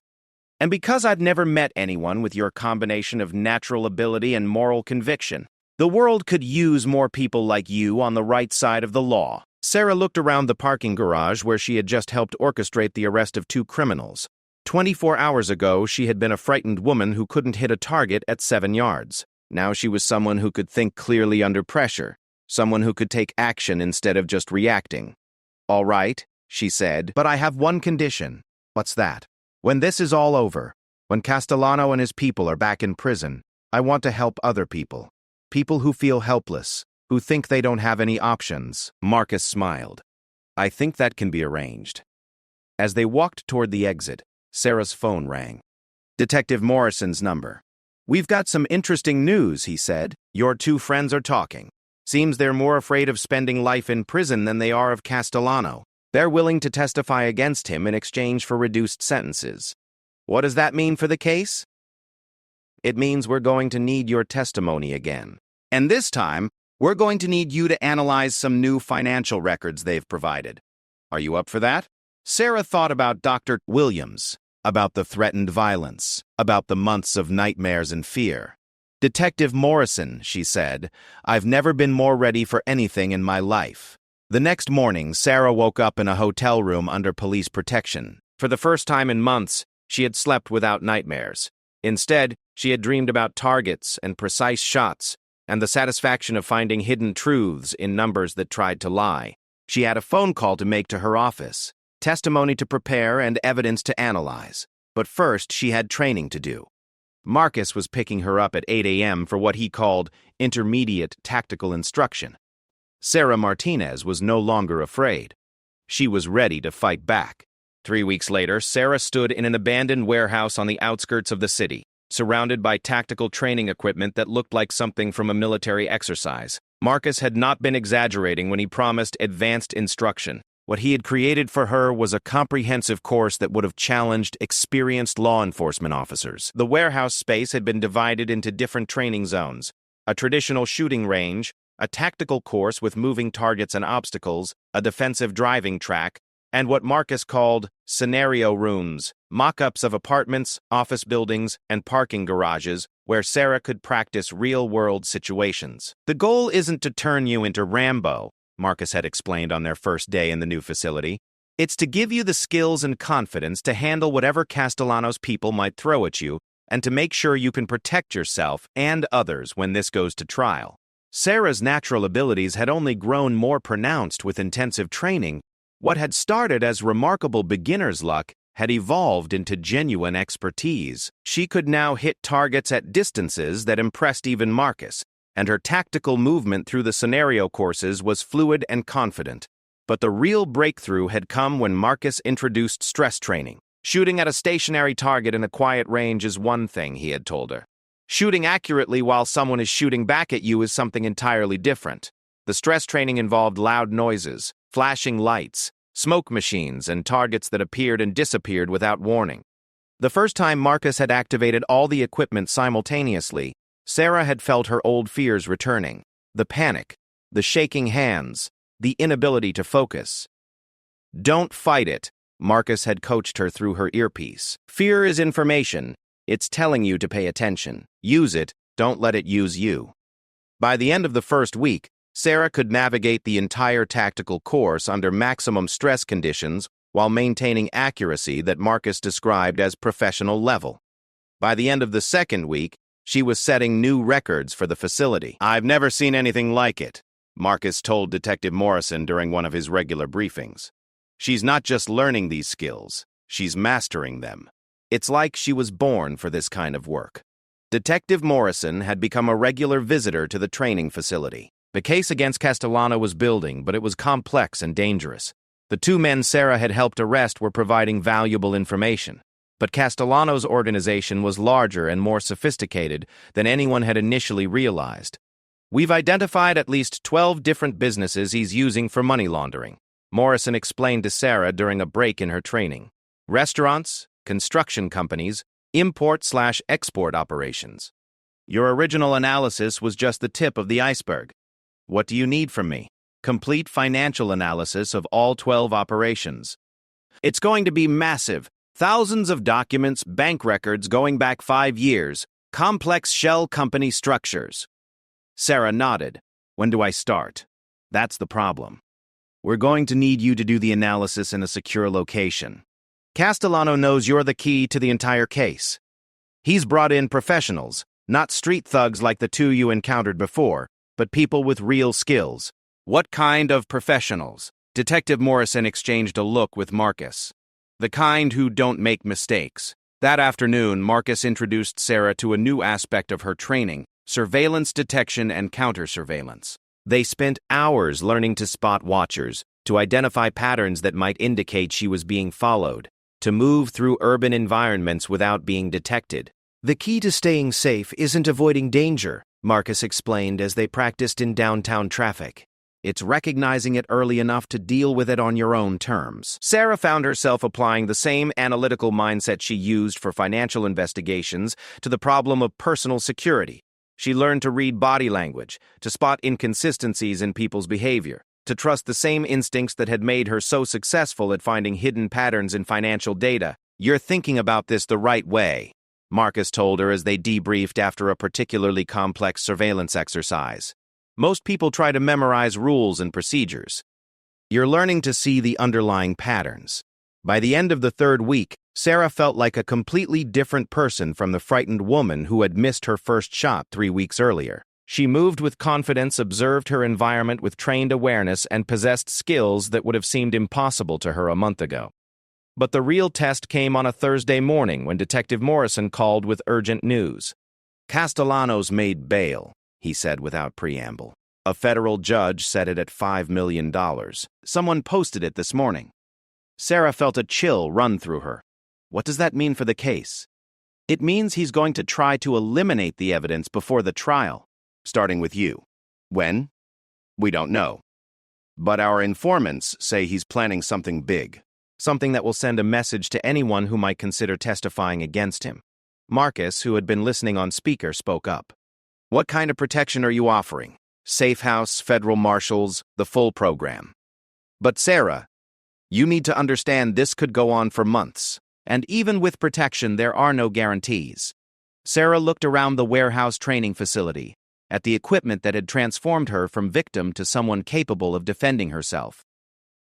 And because I've never met anyone with your combination of natural ability and moral conviction. The world could use more people like you on the right side of the law." Sarah looked around the parking garage where she had just helped orchestrate the arrest of 2 criminals. 24 hours ago, she had been a frightened woman who couldn't hit a target at 7 yards. Now she was someone who could think clearly under pressure, someone who could take action instead of just reacting. "All right," she said, "but I have one condition." "What's that?" "When this is all over, when Castellano and his people are back in prison, I want to help other people. People who feel helpless, who think they don't have any options." Marcus smiled. "I think that can be arranged." As they walked toward the exit, Sarah's phone rang. Detective Morrison's number. "We've got some interesting news," he said. "Your 2 friends are talking. Seems they're more afraid of spending life in prison than they are of Castellano. They're willing to testify against him in exchange for reduced sentences." "What does that mean for the case?" "It means we're going to need your testimony again. And this time, we're going to need you to analyze some new financial records they've provided. Are you up for that?" Sarah thought about Dr. Williams, about the threatened violence, about the months of nightmares and fear. "Detective Morrison," she said, "I've never been more ready for anything in my life." The next morning, Sarah woke up in a hotel room under police protection. For the first time in months, she had slept without nightmares. Instead, she had dreamed about targets and precise shots, and the satisfaction of finding hidden truths in numbers that tried to lie. She had a phone call to make to her office, testimony to prepare and evidence to analyze. But first, she had training to do. Marcus was picking her up at 8 a.m. for what he called intermediate tactical instruction. Sarah Martinez was no longer afraid. She was ready to fight back. 3 weeks later, Sarah stood in an abandoned warehouse on the outskirts of the city, surrounded by tactical training equipment that looked like something from a military exercise. Marcus had not been exaggerating when he promised advanced instruction. What he had created for her was a comprehensive course that would have challenged experienced law enforcement officers. The warehouse space had been divided into different training zones: a traditional shooting range, a tactical course with moving targets and obstacles, a defensive driving track, and what Marcus called scenario rooms, mock-ups of apartments, office buildings, and parking garages where Sarah could practice real-world situations. "The goal isn't to turn you into Rambo," Marcus had explained on their first day in the new facility. "It's to give you the skills and confidence to handle whatever Castellano's people might throw at you and to make sure you can protect yourself and others when this goes to trial. Sarah's natural abilities had only grown more pronounced with intensive training. What had started as remarkable beginner's luck had evolved into genuine expertise. She could now hit targets at distances that impressed even Marcus, and her tactical movement through the scenario courses was fluid and confident. But the real breakthrough had come when Marcus introduced stress training. Shooting at a stationary target in a quiet range is one thing, he had told her. Shooting accurately while someone is shooting back at you is something entirely different. The stress training involved loud noises, flashing lights, smoke machines, and targets that appeared and disappeared without warning. The first time Marcus had activated all the equipment simultaneously, Sarah had felt her old fears returning. The panic, the shaking hands, the inability to focus. "Don't fight it," Marcus had coached her through her earpiece. "Fear is information. It's telling you to pay attention. Use it, don't let it use you." By the end of the first week, Sarah could navigate the entire tactical course under maximum stress conditions while maintaining accuracy that Marcus described as professional level. By the end of the second week, she was setting new records for the facility. "I've never seen anything like it," Marcus told Detective Morrison during one of his regular briefings. "She's not just learning these skills, she's mastering them. It's like she was born for this kind of work." Detective Morrison had become a regular visitor to the training facility. The case against Castellano was building, but it was complex and dangerous. The two men Sarah had helped arrest were providing valuable information, but Castellano's organization was larger and more sophisticated than anyone had initially realized. "We've identified at least 12 different businesses he's using for money laundering," Morrison explained to Sarah during a break in her training. "Restaurants, construction companies, import/export operations. Your original analysis was just the tip of the iceberg. What do you need from me? Complete financial analysis of all 12 operations. It's going to be massive. Thousands of documents, bank records going back 5 years, complex shell company structures." Sarah nodded. "When do I start?" "That's the problem. We're going to need you to do the analysis in a secure location. Castellano knows you're the key to the entire case. He's brought in professionals, not street thugs like the two you encountered before, but people with real skills." "What kind of professionals?" Detective Morrison exchanged a look with Marcus. "The kind who don't make mistakes." That afternoon, Marcus introduced Sarah to a new aspect of her training: surveillance detection and counter-surveillance. They spent hours learning to spot watchers, to identify patterns that might indicate she was being followed, to move through urban environments without being detected. "The key to staying safe isn't avoiding danger," Marcus explained as they practiced in downtown traffic. "It's recognizing it early enough to deal with it on your own terms." Sarah found herself applying the same analytical mindset she used for financial investigations to the problem of personal security. She learned to read body language, to spot inconsistencies in people's behavior, to trust the same instincts that had made her so successful at finding hidden patterns in financial data. "You're thinking about this the right way," Marcus told her as they debriefed after a particularly complex surveillance exercise. "Most people try to memorize rules and procedures. You're learning to see the underlying patterns." By the end of the third week, Sarah felt like a completely different person from the frightened woman who had missed her first shot 3 weeks earlier. She moved with confidence, observed her environment with trained awareness, and possessed skills that would have seemed impossible to her a month ago. But the real test came on a Thursday morning when Detective Morrison called with urgent news. "Castellano's made bail," he said without preamble. "A federal judge set it at $5 million. Someone posted it this morning." Sarah felt a chill run through her. What does that mean for the case? "It means he's going to try to eliminate the evidence before the trial, starting with you." "When?" "We don't know. But our informants say he's planning something big. Something that will send a message to anyone who might consider testifying against him." Marcus, who had been listening on speaker, spoke up. "What kind of protection are you offering? Safe house, federal marshals, the full program?" "But Sarah, you need to understand this could go on for months. And even with protection, there are no guarantees." Sarah looked around the warehouse training facility, at the equipment that had transformed her from victim to someone capable of defending herself.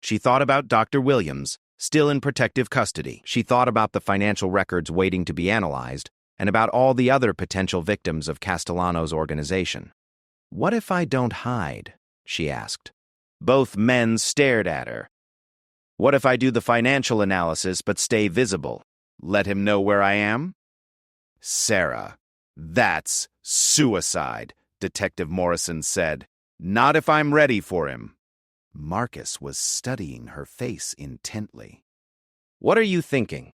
She thought about Dr. Williams, still in protective custody. She thought about the financial records waiting to be analyzed, and about all the other potential victims of Castellano's organization. "What if I don't hide?" she asked. Both men stared at her. "What if I do the financial analysis but stay visible? Let him know where I am?" "Sarah, that's suicide," Detective Morrison said. "Not if I'm ready for him." Marcus was studying her face intently. "What are you thinking?"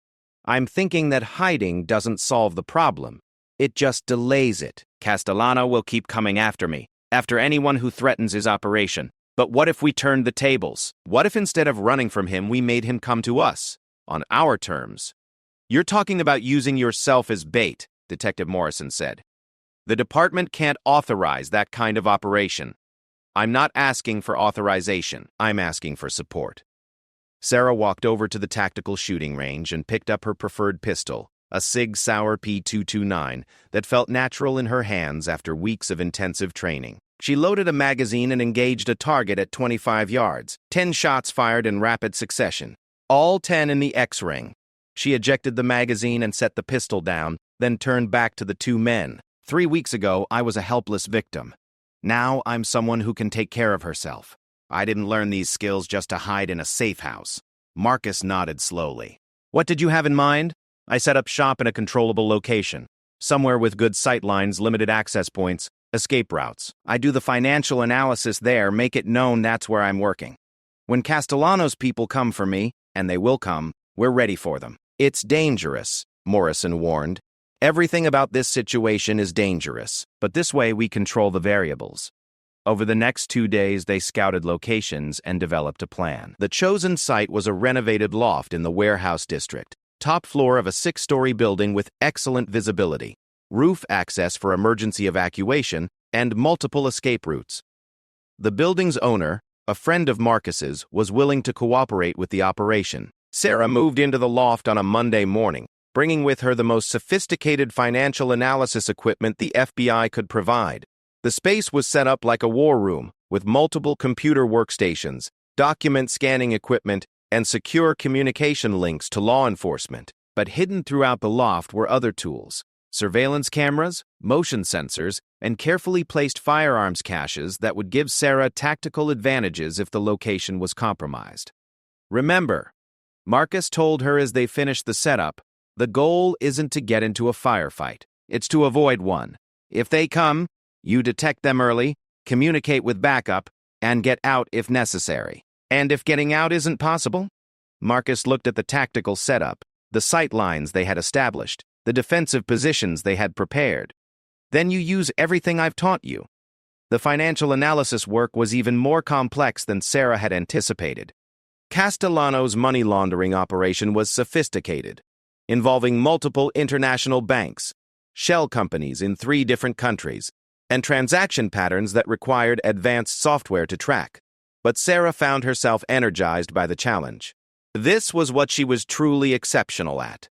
"I'm thinking that hiding doesn't solve the problem. It just delays it. Castellano will keep coming after me, after anyone who threatens his operation. But what if we turned the tables? What if instead of running from him, we made him come to us, on our terms?" "You're talking about using yourself as bait," Detective Morrison said. "The department can't authorize that kind of operation." "I'm not asking for authorization. I'm asking for support." Sarah walked over to the tactical shooting range and picked up her preferred pistol, a Sig Sauer P229, that felt natural in her hands after weeks of intensive training. She loaded a magazine and engaged a target at 25 yards, 10 shots fired in rapid succession, all 10 in the X-ring. She ejected the magazine and set the pistol down, then turned back to the two men. "3 weeks ago, I was a helpless victim. Now I'm someone who can take care of herself. I didn't learn these skills just to hide in a safe house." Marcus nodded slowly. "What did you have in mind?" "I set up shop in a controllable location, somewhere with good sight lines, limited access points, escape routes. I do the financial analysis there, make it known that's where I'm working. When Castellano's people come for me, and they will come, we're ready for them." "It's dangerous," Morrison warned. "Everything about this situation is dangerous, but this way we control the variables." Over the next 2 days, they scouted locations and developed a plan. The chosen site was a renovated loft in the warehouse district, top floor of a 6-story building with excellent visibility, roof access for emergency evacuation, and multiple escape routes. The building's owner, a friend of Marcus's, was willing to cooperate with the operation. Sarah moved into the loft on a Monday morning, bringing with her the most sophisticated financial analysis equipment the FBI could provide. The space was set up like a war room, with multiple computer workstations, document scanning equipment, and secure communication links to law enforcement. But hidden throughout the loft were other tools: surveillance cameras, motion sensors, and carefully placed firearms caches that would give Sarah tactical advantages if the location was compromised. "Remember," Marcus told her as they finished the setup, "the goal isn't to get into a firefight. It's to avoid one. If they come, you detect them early, communicate with backup, and get out if necessary." "And if getting out isn't possible?" Marcus looked at the tactical setup, the sight lines they had established, the defensive positions they had prepared. "Then you use everything I've taught you." The financial analysis work was even more complex than Sarah had anticipated. Castellano's money laundering operation was sophisticated, involving multiple international banks, shell companies in 3 different countries, and transaction patterns that required advanced software to track. But Sarah found herself energized by the challenge. This was what she was truly exceptional at: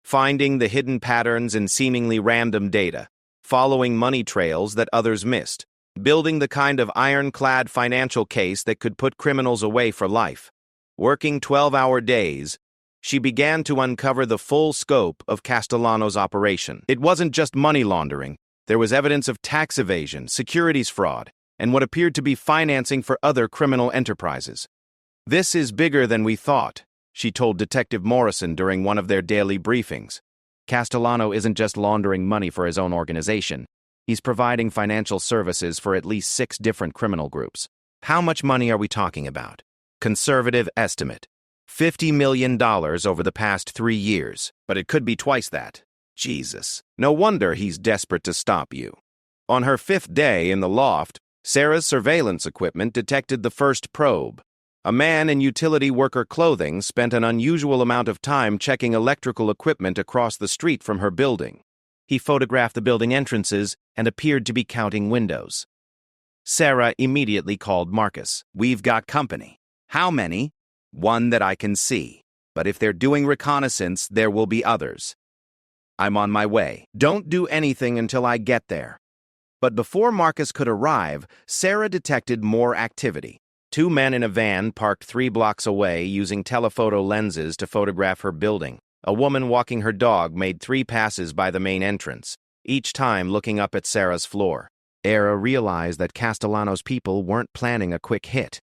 finding the hidden patterns in seemingly random data, following money trails that others missed, building the kind of ironclad financial case that could put criminals away for life. Working 12-hour days, she began to uncover the full scope of Castellano's operation. It wasn't just money laundering. There was evidence of tax evasion, securities fraud, and what appeared to be financing for other criminal enterprises. "This is bigger than we thought," she told Detective Morrison during one of their daily briefings. "Castellano isn't just laundering money for his own organization. He's providing financial services for at least 6 different criminal groups." "How much money are we talking about?" "Conservative estimate: $50 million over the past 3 years, but it could be twice that." "Jesus, no wonder he's desperate to stop you." On her 5th day in the loft, Sarah's surveillance equipment detected the first probe. A man in utility worker clothing spent an unusual amount of time checking electrical equipment across the street from her building. He photographed the building entrances and appeared to be counting windows. Sarah immediately called Marcus. "We've got company." "How many?" "One that I can see. But if they're doing reconnaissance, there will be others." "I'm on my way. Don't do anything until I get there." But before Marcus could arrive, Sarah detected more activity. 2 men in a van parked 3 blocks away using telephoto lenses to photograph her building. A woman walking her dog made 3 passes by the main entrance, each time looking up at Sarah's floor. Sarah realized that Castellano's people weren't planning a quick hit.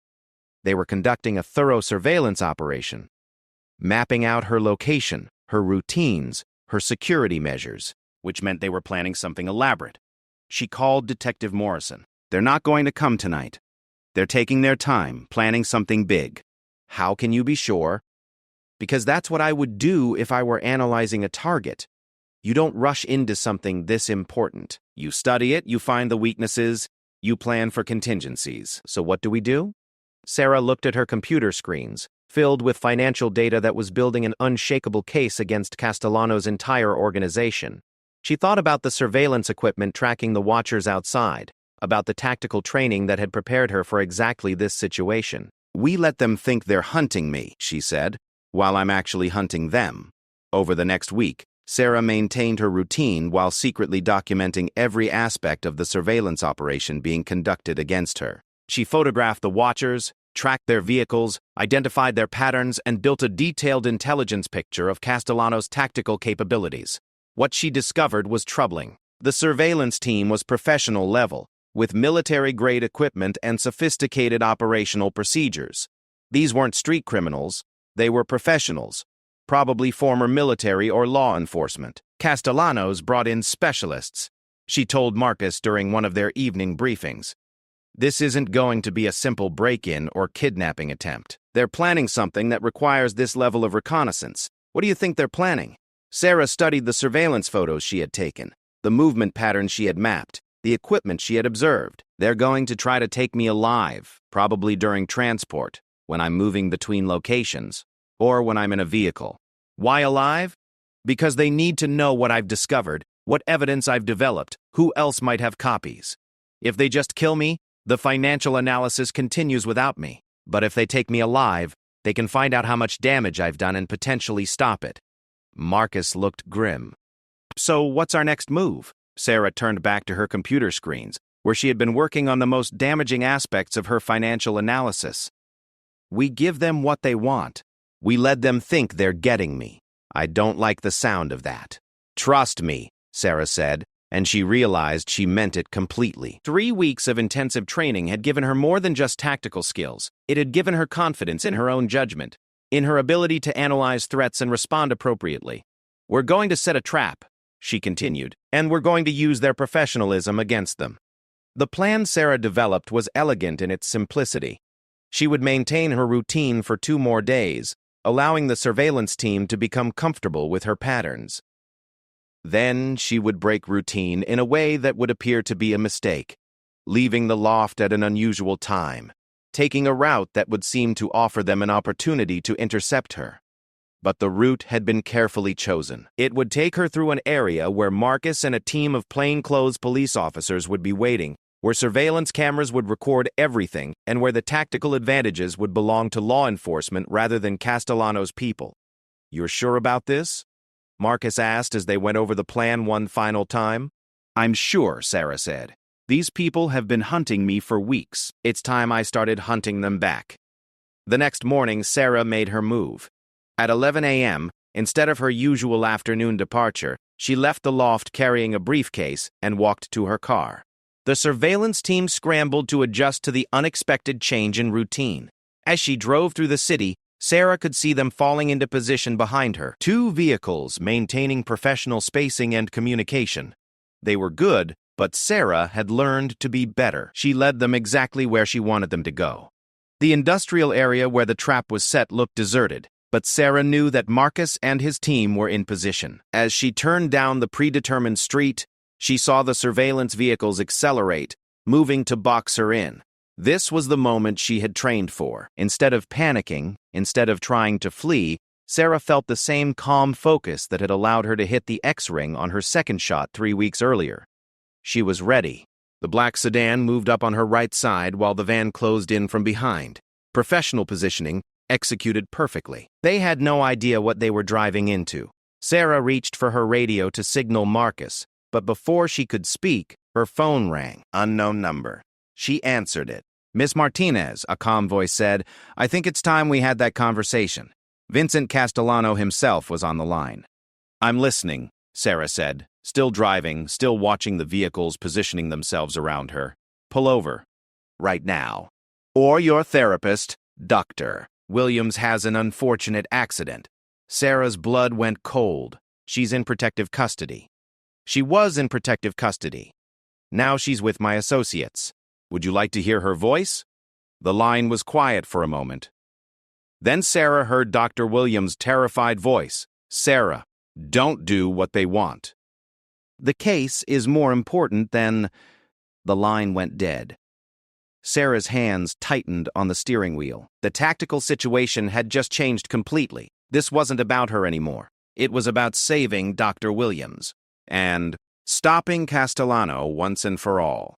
They were conducting a thorough surveillance operation, mapping out her location, her routines, her security measures, which meant they were planning something elaborate. She called Detective Morrison. "They're not going to come tonight. They're taking their time, planning something big." "How can you be sure?" "Because that's what I would do if I were analyzing a target. You don't rush into something this important. You study it, you find the weaknesses, you plan for contingencies. So what do we do?" Sarah looked at her computer screens, filled with financial data that was building an unshakable case against Castellano's entire organization. She thought about the surveillance equipment tracking the watchers outside, about the tactical training that had prepared her for exactly this situation. "We let them think they're hunting me," she said, "while I'm actually hunting them." Over the next week, Sarah maintained her routine while secretly documenting every aspect of the surveillance operation being conducted against her. She photographed the watchers, tracked their vehicles, identified their patterns, and built a detailed intelligence picture of Castellano's tactical capabilities. What she discovered was troubling. The surveillance team was professional level, with military-grade equipment and sophisticated operational procedures. These weren't street criminals, they were professionals, probably former military or law enforcement. Castellano's brought in specialists, she told Marcus during one of their evening briefings. "This isn't going to be a simple break-in or kidnapping attempt. They're planning something that requires this level of reconnaissance. What do you think they're planning?" Sarah studied the surveillance photos she had taken, the movement patterns she had mapped, the equipment she had observed. "They're going to try to take me alive, probably during transport, when I'm moving between locations, or when I'm in a vehicle." Why alive? Because they need to know what I've discovered, what evidence I've developed, who else might have copies. If they just kill me, the financial analysis continues without me. But if they take me alive, they can find out how much damage I've done and potentially stop it. Marcus looked grim. "So what's our next move?" Sarah turned back to her computer screens, where she had been working on the most damaging aspects of her financial analysis. "We give them what they want. We let them think they're getting me. I don't like the sound of that." "Trust me," Sarah said, and she realized she meant it completely. 3 weeks of intensive training had given her more than just tactical skills. It had given her confidence in her own judgment, in her ability to analyze threats and respond appropriately. "We're going to set a trap," she continued, "and we're going to use their professionalism against them." The plan Sarah developed was elegant in its simplicity. She would maintain her routine for 2 more days, allowing the surveillance team to become comfortable with her patterns. Then she would break routine in a way that would appear to be a mistake, leaving the loft at an unusual time, taking a route that would seem to offer them an opportunity to intercept her. But the route had been carefully chosen. It would take her through an area where Marcus and a team of plainclothes police officers would be waiting, where surveillance cameras would record everything, and where the tactical advantages would belong to law enforcement rather than Castellano's people. "You're sure about this?" Marcus asked as they went over the plan one final time. "I'm sure," Sarah said. "These people have been hunting me for weeks. It's time I started hunting them back." The next morning, Sarah made her move. At 11 a.m., instead of her usual afternoon departure, she left the loft carrying a briefcase and walked to her car. The surveillance team scrambled to adjust to the unexpected change in routine. As she drove through the city, Sarah could see them falling into position behind her. 2 vehicles maintaining professional spacing and communication. They were good, but Sarah had learned to be better. She led them exactly where she wanted them to go. The industrial area where the trap was set looked deserted, but Sarah knew that Marcus and his team were in position. As she turned down the predetermined street, she saw the surveillance vehicles accelerate, moving to box her in. This was the moment she had trained for. Instead of panicking, instead of trying to flee, Sarah felt the same calm focus that had allowed her to hit the X-ring on her second shot 3 weeks earlier. She was ready. The black sedan moved up on her right side while the van closed in from behind. Professional positioning, executed perfectly. They had no idea what they were driving into. Sarah reached for her radio to signal Marcus, but before she could speak, her phone rang. Unknown number. She answered it. "Miss Martinez," a calm voice said, "I think it's time we had that conversation." Vincent Castellano himself was on the line. "I'm listening," Sarah said, still driving, still watching the vehicles positioning themselves around her. "Pull over. Right now. Or your therapist, Dr. Williams, has an unfortunate accident." Sarah's blood went cold. She's in protective custody. She was in protective custody. Now she's with my associates. Would you like to hear her voice? The line was quiet for a moment. Then Sarah heard Dr. Williams' terrified voice. "Sarah, don't do what they want. The case is more important than—" The line went dead. Sarah's hands tightened on the steering wheel. The tactical situation had just changed completely. This wasn't about her anymore. It was about saving Dr. Williams and stopping Castellano once and for all.